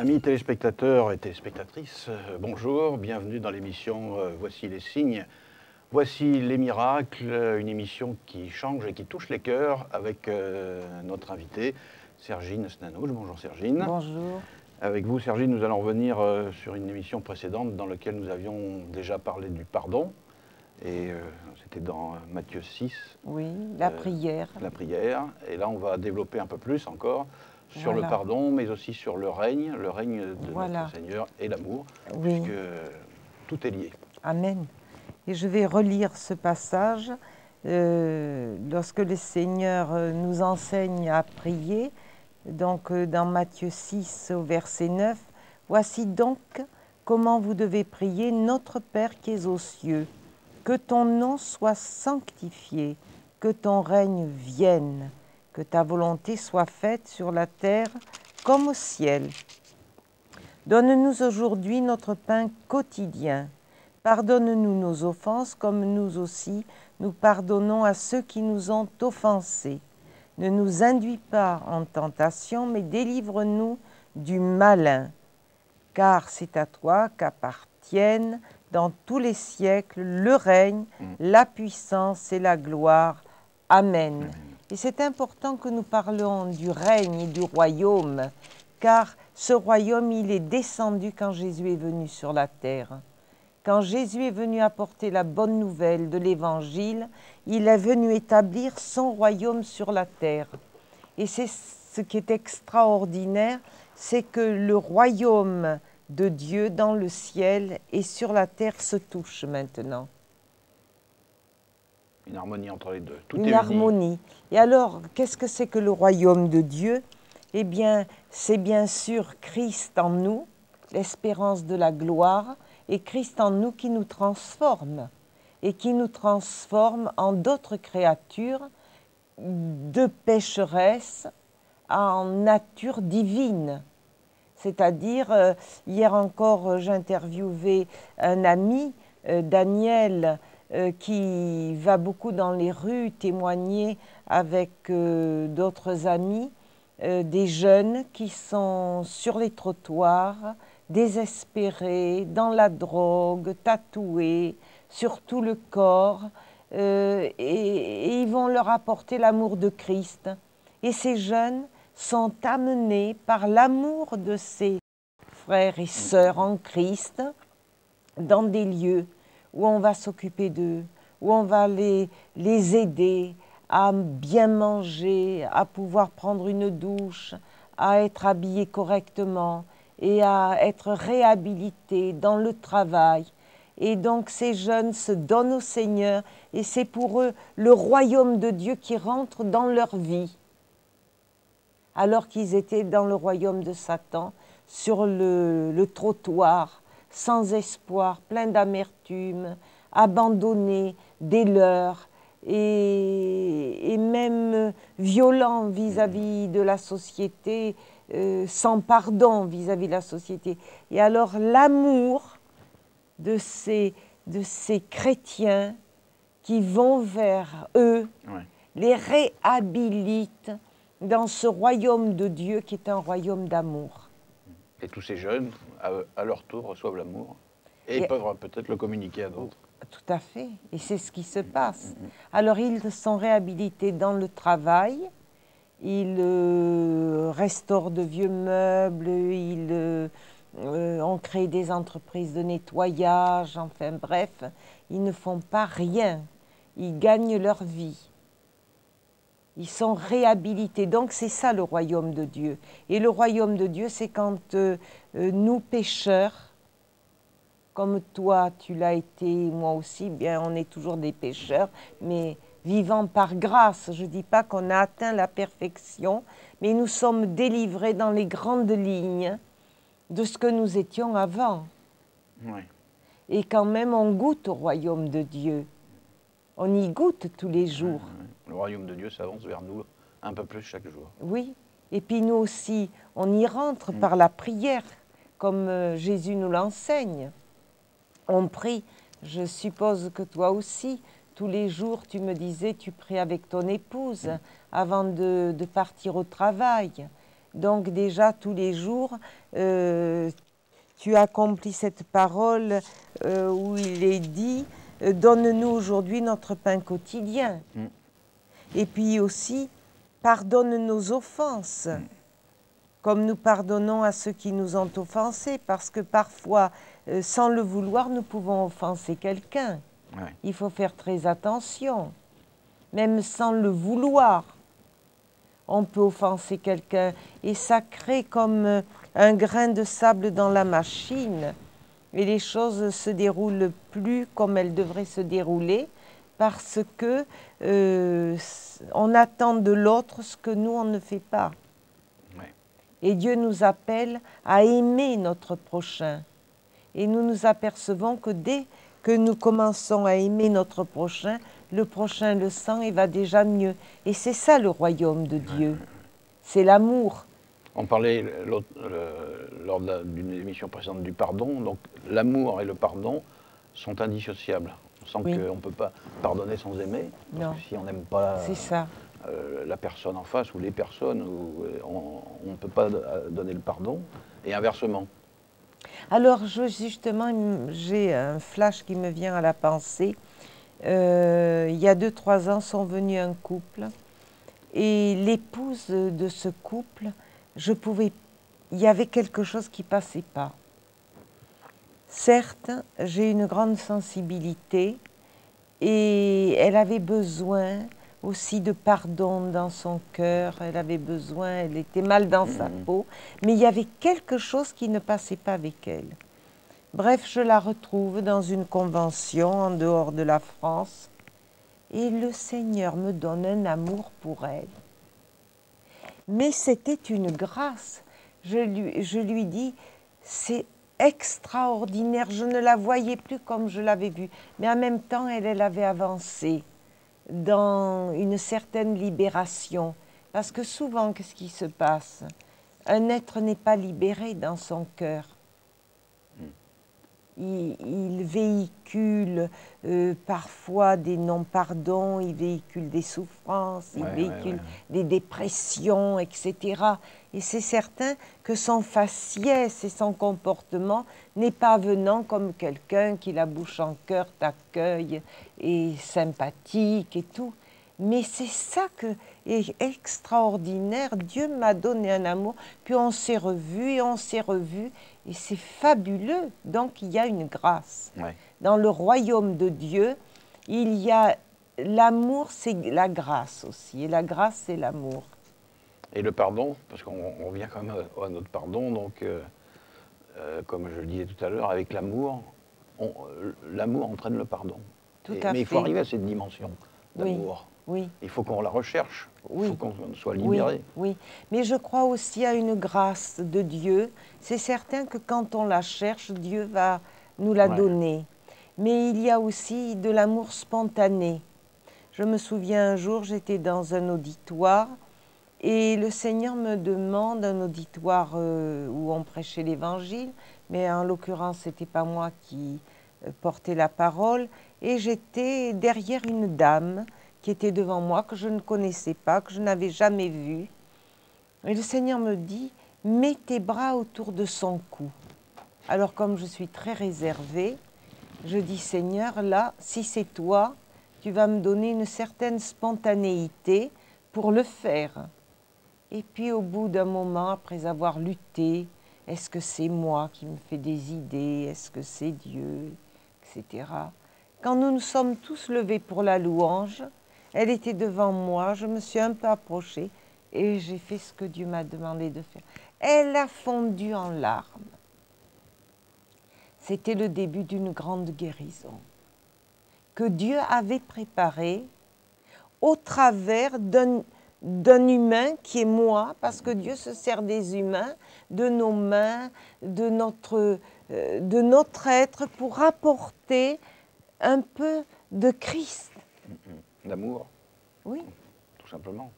Amis téléspectateurs et téléspectatrices, bonjour, bienvenue dans l'émission Voici les signes, voici les miracles, une émission qui change et qui touche les cœurs avec notre invitée Sergine Snanouch. Bonjour Sergine. Bonjour. Avec vous Sergine, nous allons revenir sur une émission précédente dans laquelle nous avions déjà parlé du pardon. Et c'était dans Matthieu 6. Oui, la prière. La prière. Et là, on va développer un peu plus encore sur le Voilà. pardon, mais aussi sur le règne de Voilà. notre Seigneur et l'amour, Oui. puisque tout est lié. Amen. Et je vais relire ce passage. Lorsque le Seigneur nous enseigne à prier, donc dans Matthieu 6 au verset 9, « Voici donc comment vous devez prier, notre Père qui es aux cieux. Que ton nom soit sanctifié, que ton règne vienne, que ta volonté soit faite sur la terre comme au ciel. Donne-nous aujourd'hui notre pain quotidien. Pardonne-nous nos offenses comme nous aussi nous pardonnons à ceux qui nous ont offensés. Ne nous induis pas en tentation, mais délivre-nous du malin. Car c'est à toi qu'appartiennent dans tous les siècles le règne, la puissance et la gloire. Amen. » Et c'est important que nous parlions du règne et du royaume, car ce royaume, il est descendu quand Jésus est venu sur la terre. Quand Jésus est venu apporter la bonne nouvelle de l'Évangile, il est venu établir son royaume sur la terre. Et c'est ce qui est extraordinaire, c'est que le royaume de Dieu dans le ciel et sur la terre se touche maintenant. Une harmonie entre les deux. Tout Une est harmonie. uni. Et alors, qu'est-ce que c'est que le royaume de Dieu? Eh bien, c'est bien sûr Christ en nous, l'espérance de la gloire, et Christ en nous qui nous transforme, et qui nous transforme en d'autres créatures, de pécheresses en nature divine. C'est-à-dire, hier encore, j'interviewais un ami, Daniel, qui va beaucoup dans les rues témoigner avec d'autres amis, des jeunes qui sont sur les trottoirs, désespérés, dans la drogue, tatoués, sur tout le corps, et ils vont leur apporter l'amour de Christ. Et ces jeunes sont amenés par l'amour de ces frères et sœurs en Christ dans des lieux où on va s'occuper d'eux, où on va les aider à bien manger, à pouvoir prendre une douche, à être habillés correctement et à être réhabilités dans le travail. Et donc ces jeunes se donnent au Seigneur et c'est pour eux le royaume de Dieu qui rentre dans leur vie. Alors qu'ils étaient dans le royaume de Satan, sur le trottoir, sans espoir, plein d'amertume, abandonnés, des leurs, et même violents vis-à-vis de la société, sans pardon vis-à-vis de la société. Et alors l'amour de ces chrétiens qui vont vers eux, les réhabilite dans ce royaume de Dieu qui est un royaume d'amour. Et tous ces jeunes, à leur tour, reçoivent l'amour et peuvent peut-être le communiquer à d'autres. Tout à fait, et c'est ce qui se passe. Alors ils sont réhabilités dans le travail, ils restaurent de vieux meubles, ils ont créé des entreprises de nettoyage, enfin bref, ils ne font pas rien, ils gagnent leur vie. Ils sont réhabilités. Donc c'est ça le royaume de Dieu. Et le royaume de Dieu, c'est quand nous pécheurs, comme toi tu l'as été, moi aussi, bien on est toujours des pécheurs, mais vivant par grâce. Je ne dis pas qu'on a atteint la perfection, mais nous sommes délivrés dans les grandes lignes de ce que nous étions avant. Oui. Et quand même on goûte au royaume de Dieu. On y goûte tous les jours. Le royaume de Dieu s'avance vers nous un peu plus chaque jour. Oui, et puis nous aussi, on y rentre par la prière, comme Jésus nous l'enseigne. On prie, je suppose que toi aussi, tous les jours, tu me disais, tu pries avec ton épouse avant de partir au travail. Donc déjà, tous les jours, tu accomplis cette parole où il est dit « Donne-nous aujourd'hui notre pain quotidien ». Et puis aussi, pardonne nos offenses, comme nous pardonnons à ceux qui nous ont offensés, parce que parfois, sans le vouloir, nous pouvons offenser quelqu'un. Ouais. Il faut faire très attention, même sans le vouloir. On peut offenser quelqu'un et ça crée comme un grain de sable dans la machine et les choses ne se déroulent plus comme elles devraient se dérouler parce que on attend de l'autre ce que nous on ne fait pas. Ouais. Et Dieu nous appelle à aimer notre prochain. Et nous nous apercevons que dès que nous commençons à aimer notre prochain, le prochain le sent et va déjà mieux. Et c'est ça le royaume de Dieu. C'est l'amour. On parlait lors d'une émission précédente du pardon, donc l'amour et le pardon sont indissociables. On sent qu'on ne peut pas pardonner sans aimer, parce que si on n'aime pas la personne en face ou les personnes, on ne peut pas donner le pardon, et inversement. Alors justement, j'ai un flash qui me vient à la pensée. Il y a 2-3 ans sont venus un couple, et l'épouse de ce couple, il y avait quelque chose qui ne passait pas. Certes, j'ai une grande sensibilité et elle avait besoin aussi de pardon dans son cœur, elle était mal dans sa peau, mais il y avait quelque chose qui ne passait pas avec elle. Bref, je la retrouve dans une convention en dehors de la France et le Seigneur me donne un amour pour elle. Mais c'était une grâce. Je lui dis, c'est extraordinaire, je ne la voyais plus comme je l'avais vue. Mais en même temps, elle avait avancé dans une certaine libération. Parce que souvent, qu'est-ce qui se passe? Un être n'est pas libéré dans son cœur. Il véhicule parfois des non-pardons, il véhicule des souffrances, il véhicule des dépressions, etc. Et c'est certain que son faciès et son comportement n'est pas venant comme quelqu'un qui, la bouche en cœur, t'accueille et sympathique et tout. Mais c'est ça que est extraordinaire. Dieu m'a donné un amour, puis on s'est revus et on s'est revus, et c'est fabuleux. Donc il y a une grâce. Ouais. Dans le royaume de Dieu, il y a l'amour, c'est la grâce aussi, et la grâce, c'est l'amour. Et le pardon, parce qu'on revient quand même à notre pardon, donc comme je le disais tout à l'heure, avec l'amour, l'amour entraîne le pardon. Mais il faut arriver à cette dimension d'amour. Oui. Il faut qu'on la recherche, il faut qu'on soit libéré. Oui, mais je crois aussi à une grâce de Dieu. C'est certain que quand on la cherche, Dieu va nous la donner. Mais il y a aussi de l'amour spontané. Je me souviens un jour, j'étais dans un auditoire et le Seigneur me demande, un auditoire où on prêchait l'Évangile, mais en l'occurrence, ce n'était pas moi qui portais la parole, et j'étais derrière une dame qui était devant moi, que je ne connaissais pas, que je n'avais jamais vue. Et le Seigneur me dit, mets tes bras autour de son cou. Alors comme je suis très réservée, je dis, Seigneur, là, si c'est toi, tu vas me donner une certaine spontanéité pour le faire. Et puis au bout d'un moment, après avoir lutté, est-ce que c'est moi qui me fais des idées, est-ce que c'est Dieu, etc. Quand nous nous sommes tous levés pour la louange, elle était devant moi, je me suis un peu approchée et j'ai fait ce que Dieu m'a demandé de faire. Elle a fondu en larmes. C'était le début d'une grande guérison que Dieu avait préparée au travers d'un humain qui est moi, parce que Dieu se sert des humains, de nos mains, de notre être pour apporter un peu de Christ. D'amour. Oui. Tout simplement.